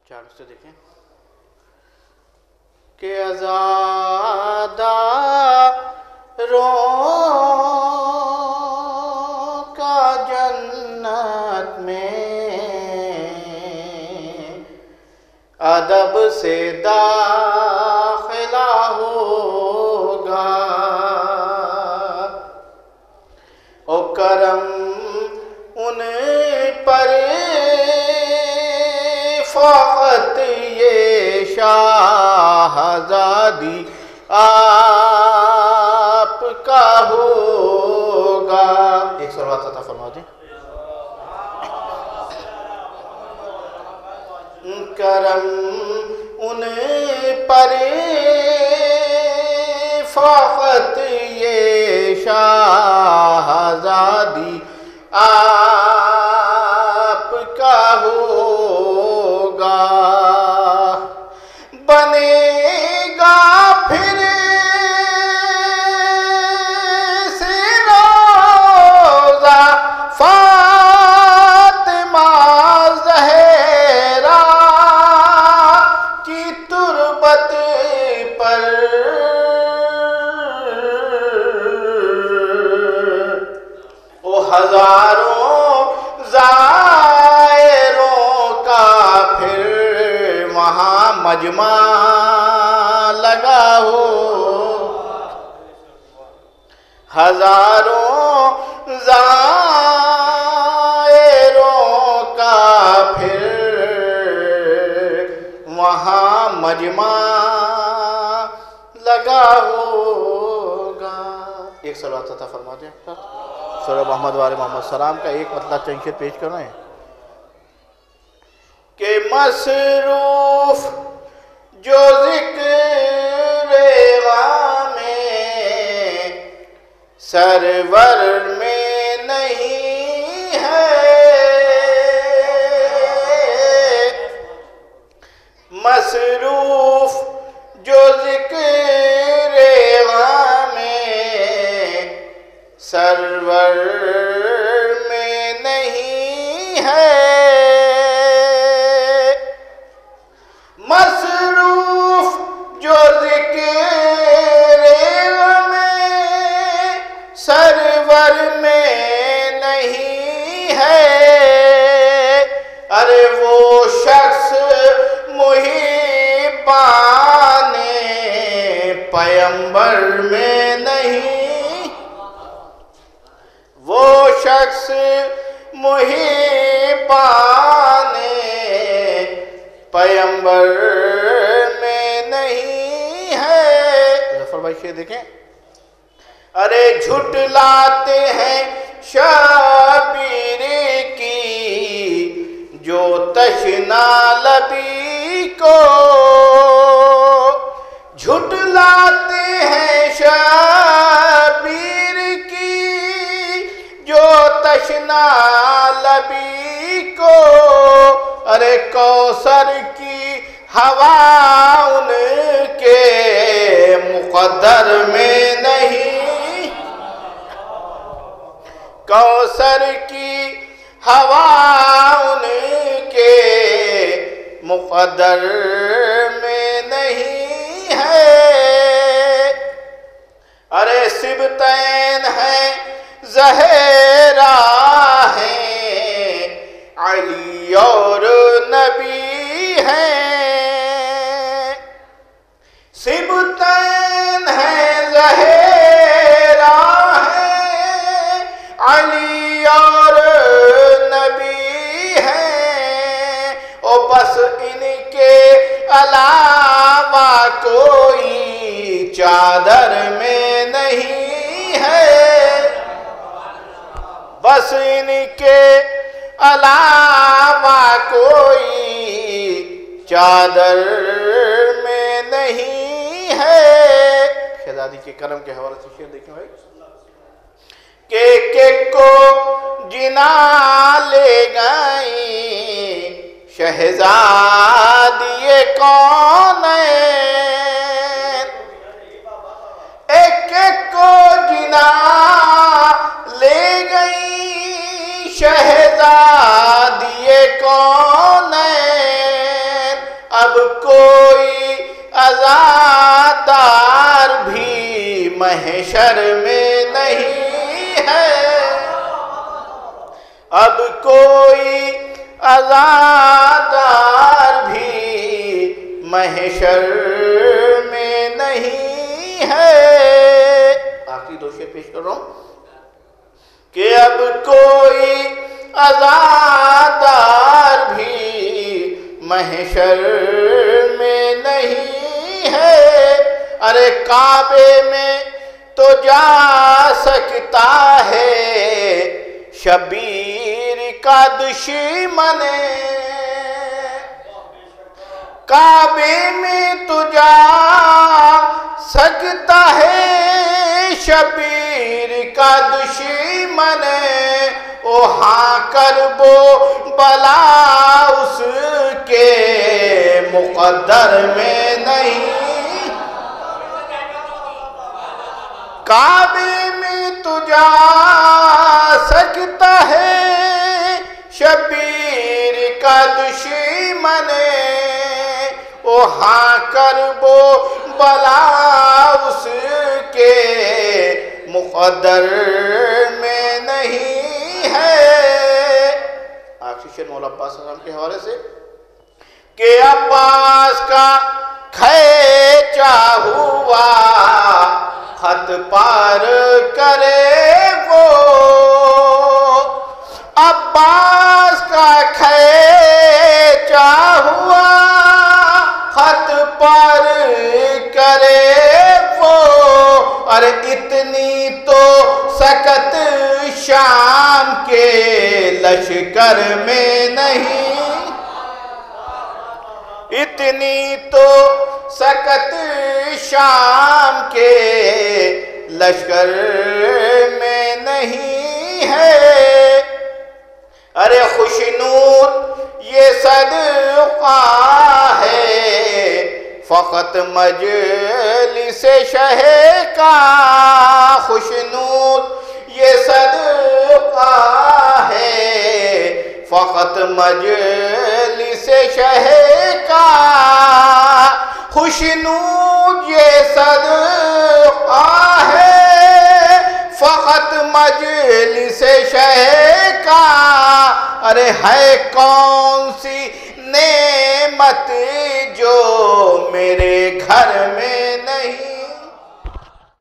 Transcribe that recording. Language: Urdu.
چار سے دیکھیں کہ آزادہ کا جنت میں ادب سے داخلہ ہوگا، او کرم ان پر فقط یہ شاہزادی آپ کا ہوگا۔ ایک صلوات عطا فرما دیں۔ کرم ان پر فقط یہ شاہزادی آپ کا ہوگا، بنے گا پھر سے روزہ فاطمہ زہرا کی تربت پر، او ہزاروں زائروں کا پھر وہاں مجمع لگا ہو، ہزاروں زائروں کا پھر وہاں مجمع لگا ہوگا۔ ایک صلوات عطا فرما دیں۔ سورہ محمد وآل محمد السلام کا ایک مطلب چنشر پیش کر رہے ہیں کہ مصروف جو ذکر غام سرور میں نہیں ہے، مصروف جو ذکر غام سرور میں نہیں ہے، مصروف جو ذکر غم سرور میں نہیں ہے، ارے وہ شخص محبان پیمبر میں نہیں، وہ شخص محبان پیمبر میں نہیں ہے۔ ظفر بھائی شیئر دیکھیں، ارے جھٹلاتے ہیں شبیر کی جو تشنا لبی کو، جھٹلاتے ہیں شبیر کی جو تشنا لبی کو، ارے کوثر کی ہوا ان کے مقدر میں نہیں، کوثر کی ہوا ان کے مقدر میں نہیں ہے، ارے سبتین ہیں زہرا ہیں علی اور نبی ہیں، سبتین ہیں زہرا ہیں علی اور نبی ہیں، او بس ان کے علاوہ کوئی چادر میں نہیں ہے، بس ان کے علاوہ کوئی چادر میں نہیں ہے۔ شہزادی کے کرم کے حوالے سے شعر دیکھیں بھائی کہ کو جنا لے گئیں شہزادی کونین، ایک کو جنا لے گئیں شہزادی کونین، اب کوئی عزادار بھی محشر میں نہیں ہے، اب کوئی عزادار بھی محشر میں نہیں ہے۔ آخری دو شعر پیش کر رہا ہوں کہ اب کوئی عزادار بھی محشر میں نہیں ہے، ارے کعبے میں تو جا سکتا ہے شبیر کا دشمن، کعبے میں تو جا سکتا ہے شبیر کا دشمن، او ہاں کرب و بلا اس کے مقدر میں نہیں، کعبے میں تو جا سکتا ہے شبیر کا دشمن، او ہاں کرب و بلا اس کے مقدر میں نہیں ہے۔ آخری شعر مولا عباس اعظم کے حوالے سے کہ عباس کا کھینچا ہوا خط پار کرے وہ، عباس کا کھینچا ہوا خط پار کرے وہ، ارے اتنی تو سکت شام کے لشکر میں نہیں، اتنی تو سکت شام کے لشکر میں نہیں ہے، ارے خوشنود یہ صدقہ ہے فقط مجلس شہ کا، خوشنود یہ صدقہ ہے فقط مجلس شہ کا، خوشنود یہ صدقہ ہے فقط مجلس شہ کا، ارے ہے کون سی نعمت جو میرے گھر